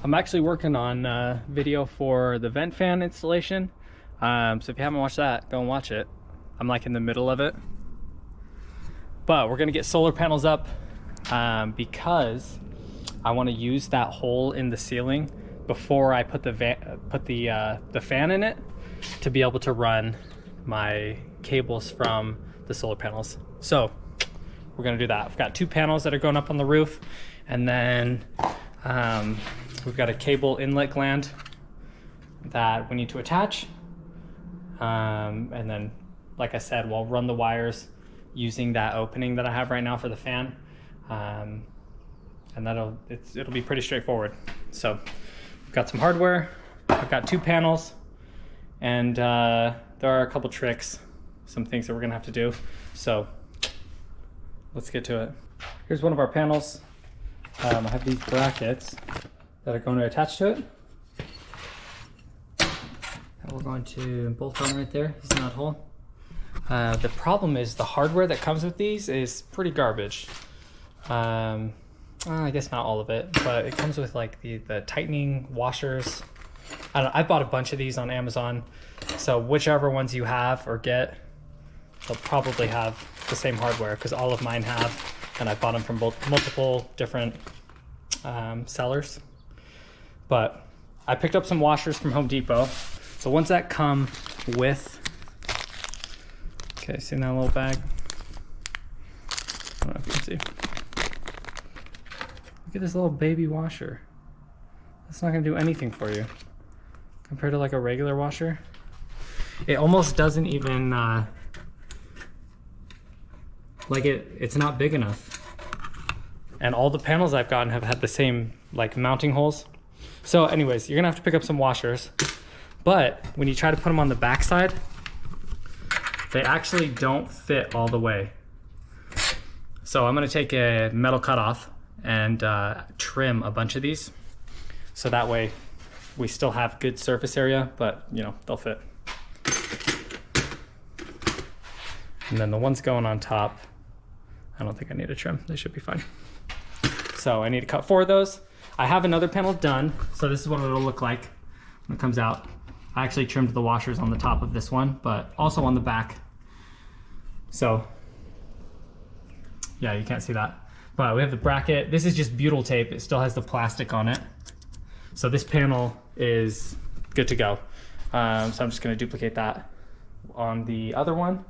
I'm actually working on a video for the vent fan installation. So if you haven't watched that, go and watch it. I'm like in the middle of it. But we're gonna get solar panels up because I want to use that hole in the ceiling before I put the fan in it to be able to run my cables from the solar panels. So we're gonna do that. I've got 2 panels that are going up on the roof, and then we've got a cable inlet gland that we need to attach. And then, like I said, we'll run the wires using that opening that I have right now for the fan. And it'll be pretty straightforward. So I've got some hardware, I've got 2 panels, and there are a couple tricks, some things that we're gonna have to do. So let's get to it. Here's one of our panels. I have these brackets that are going to attach to it. And we're going to bolt on right there, using that hole. The problem is the hardware that comes with these is pretty garbage. I guess not all of it, but it comes with like the tightening washers. I bought a bunch of these on Amazon, so whichever ones you have or get, they'll probably have the same hardware, because all of mine have, and I bought them from multiple different sellers. But I picked up some washers from Home Depot. The ones that come with, okay, see that little bag? I don't know if you can see. Look at this little baby washer. That's not gonna do anything for you compared to like a regular washer. It almost doesn't even, it's not big enough. And all the panels I've gotten have had the same like mounting holes. So anyways, you're gonna have to pick up some washers, but when you try to put them on the back side, they actually don't fit all the way. So I'm gonna take a metal cutoff and trim a bunch of these, so that way we still have good surface area, but you know, they'll fit. And then the ones going on top, I don't think I need a trim. They should be fine. So I need to cut 4 of those. I have another panel done, so this is what it'll look like when it comes out. I actually trimmed the washers on the top of this one, but also on the back. So yeah, you can't see that. But we have the bracket. This is just butyl tape. It still has the plastic on it. So this panel is good to go. So I'm just gonna duplicate that on the other one,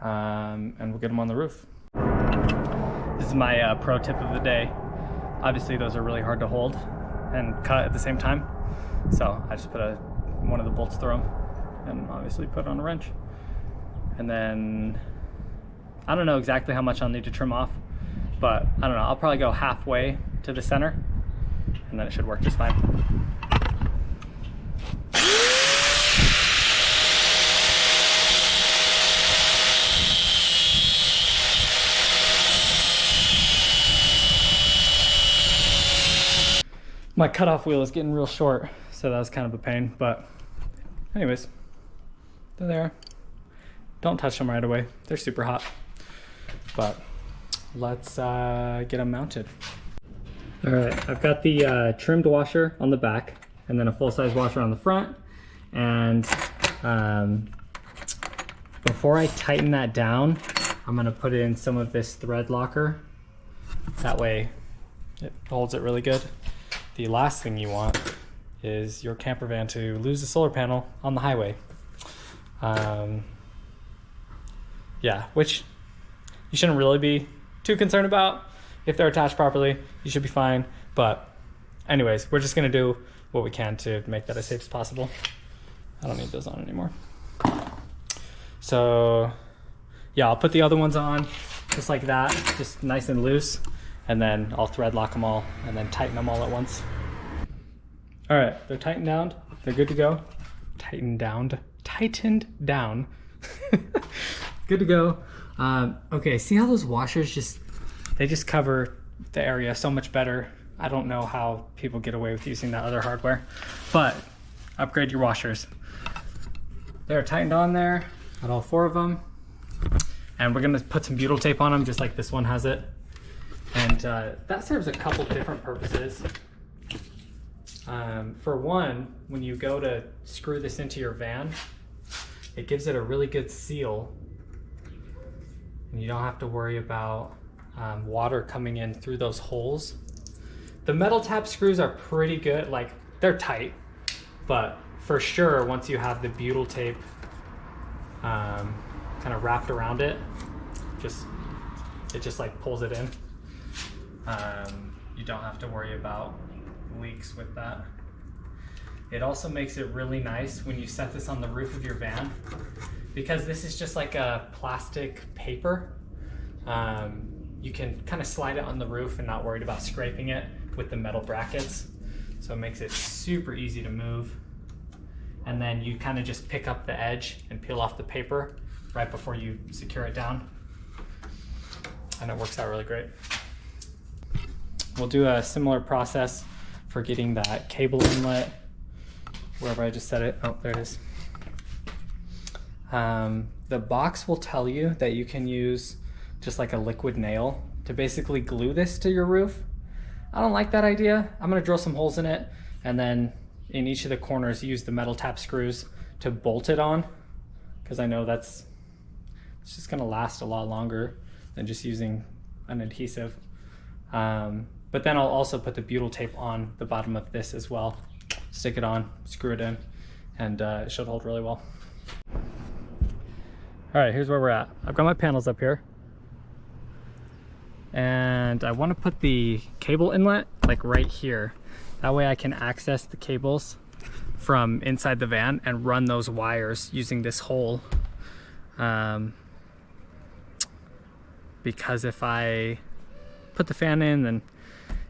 and we'll get them on the roof. This is my pro tip of the day. Obviously those are really hard to hold and cut at the same time. So I just put one of the bolts through them and obviously put on a wrench. And then, I don't know exactly how much I'll need to trim off, but I don't know, I'll probably go halfway to the center and then it should work just fine. My cutoff wheel is getting real short, so that was kind of a pain, but anyways, they're there. Don't touch them right away. They're super hot, but let's get them mounted. All right, I've got the trimmed washer on the back and then a full-size washer on the front. And before I tighten that down, I'm gonna put in some of this thread locker. That way it holds it really good. The last thing you want is your camper van to lose a solar panel on the highway. Yeah, which you shouldn't really be too concerned about. If they're attached properly, you should be fine. But anyways, we're just gonna do what we can to make that as safe as possible. I don't need those on anymore. So yeah, I'll put the other ones on just like that, just nice and loose. And then I'll thread lock them all and then tighten them all at once. All right, they're tightened down. They're good to go. Tightened down. Good to go. Okay, see how those washers they just cover the area so much better. I don't know how people get away with using that other hardware, but upgrade your washers. They're tightened on there, got all 4 of them. And we're gonna put some butyl tape on them just like this one has it. And that serves a couple different purposes. For one, when you go to screw this into your van, it gives it a really good seal, and you don't have to worry about water coming in through those holes. The metal tap screws are pretty good, like they're tight, but for sure once you have the butyl tape kind of wrapped around it, it just like pulls it in. You don't have to worry about leaks with that. It also makes it really nice when you set this on the roof of your van, because this is just like a plastic paper. You can kind of slide it on the roof and not worried about scraping it with the metal brackets. So it makes it super easy to move. And then you kind of just pick up the edge and peel off the paper right before you secure it down. And it works out really great. We'll do a similar process for getting that cable inlet wherever I just set it. Oh, there it is. The box will tell you that you can use just like a liquid nail to basically glue this to your roof. I don't like that idea. I'm gonna drill some holes in it, and then in each of the corners use the metal tap screws to bolt it on, because I know it's just gonna last a lot longer than just using an adhesive. But then I'll also put the butyl tape on the bottom of this as well. Stick it on, screw it in, and it should hold really well. All right, here's where we're at. I've got my panels up here, and I want to put the cable inlet like right here. That way I can access the cables from inside the van and run those wires using this hole. Because if I put the fan in, then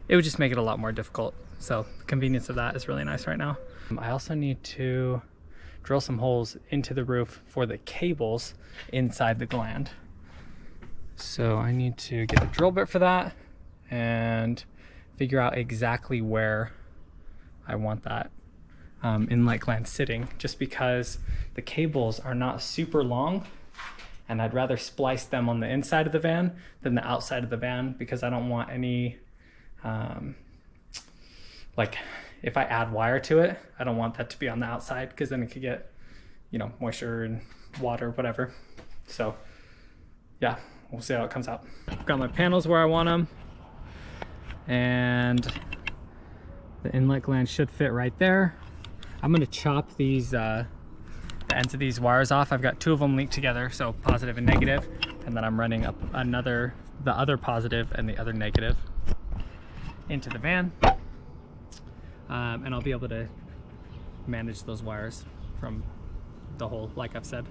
it would just make it a lot more difficult. So the convenience of that is really nice right now. I also need to drill some holes into the roof for the cables inside the gland. So I need to get a drill bit for that and figure out exactly where I want that inlet gland sitting, just because the cables are not super long, and I'd rather splice them on the inside of the van than the outside of the van, because I don't want any, like if I add wire to it, I don't want that to be on the outside, because then it could get, you know, moisture and water, whatever. So yeah, we'll see how it comes out. I've got my panels where I want them, and the inlet gland should fit right there. I'm gonna chop these, the ends of these wires off. I've got two of them linked together, so positive and negative, and then I'm running up the other positive and the other negative into the van, and I'll be able to manage those wires from the hole, like I've said.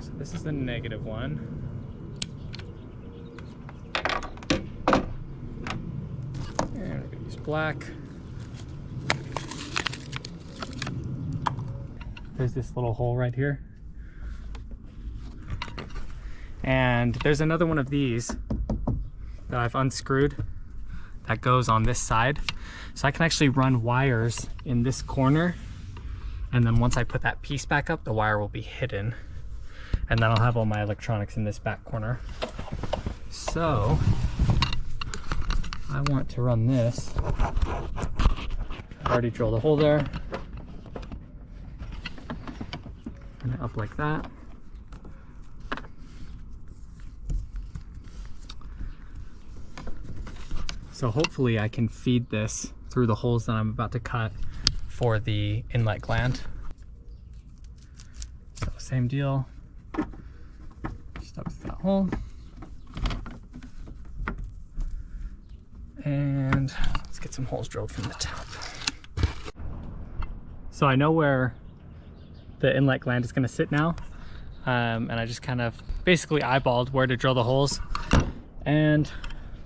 So this is the negative one. And we're gonna use black. There's this little hole right here. And there's another one of these that I've unscrewed that goes on this side. So I can actually run wires in this corner, and then once I put that piece back up, the wire will be hidden. And then I'll have all my electronics in this back corner. So I want to run this. I've already drilled a hole there. And up like that. So hopefully I can feed this through the holes that I'm about to cut for the inlet gland. So same deal, just up to that hole. And let's get some holes drilled from the top. So I know where the inlet gland is going to sit now, and I just kind of basically eyeballed where to drill the holes and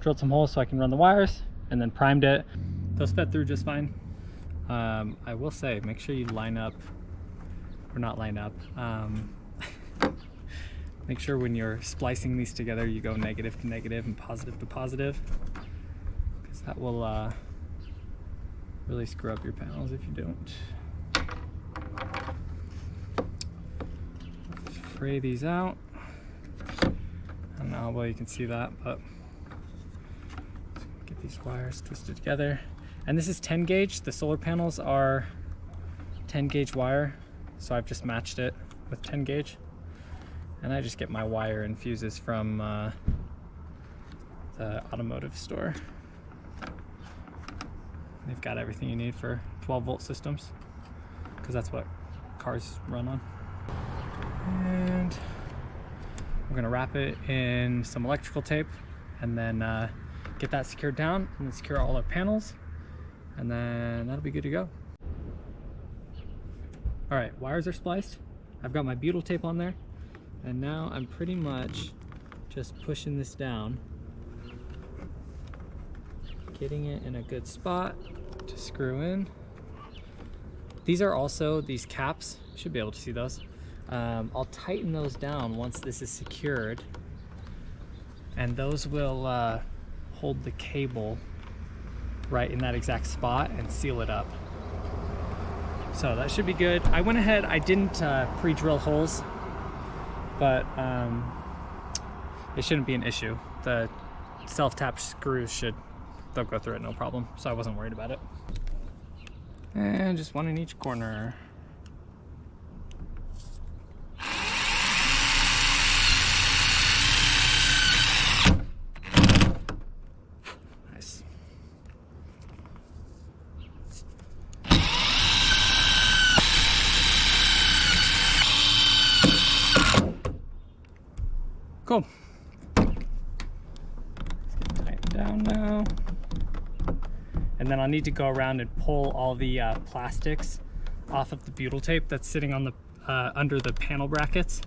drilled some holes so I can run the wires, and then primed it. Those fed through just fine. I will say, make sure you line up, or not line up, make sure when you're splicing these together you go negative to negative and positive to positive, because that will really screw up your panels if you don't. Fray these out. I don't know how well you can see that, but get these wires twisted together. And this is 10 gauge. The solar panels are 10 gauge wire, so I've just matched it with 10 gauge. And I just get my wire and fuses from the automotive store. They've got everything you need for 12-volt systems, because that's what cars run on. And we're gonna wrap it in some electrical tape and then get that secured down and then secure all our panels, and then that'll be good to go. All right, wires are spliced. I've got my butyl tape on there, and now I'm pretty much just pushing this down, getting it in a good spot to screw in. These are also, these caps, you should be able to see those. I'll tighten those down once this is secured, and those will hold the cable right in that exact spot and seal it up. So that should be good. I went ahead, I didn't pre-drill holes, but it shouldn't be an issue. The self-tap screws they'll go through it no problem, so I wasn't worried about it. And just one in each corner. Nice. Cool. Tighten down now. And then I'll need to go around and pull all the plastics off of the butyl tape that's sitting on the under the panel brackets.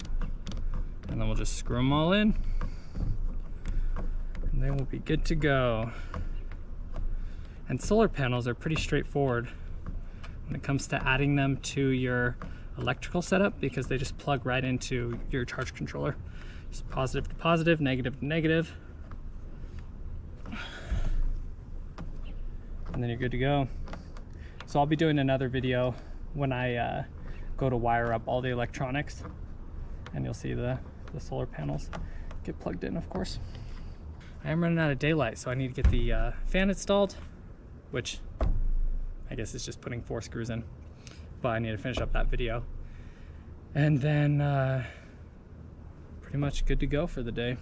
And then we'll just screw them all in. And then we'll be good to go. And solar panels are pretty straightforward when it comes to adding them to your electrical setup, because they just plug right into your charge controller. Just positive to positive, negative to negative. And then you're good to go. So I'll be doing another video when I go to wire up all the electronics, and you'll see the solar panels get plugged in, of course. I am running out of daylight, so I need to get the fan installed, which I guess is just putting 4 screws in, but I need to finish up that video. And then pretty much good to go for the day.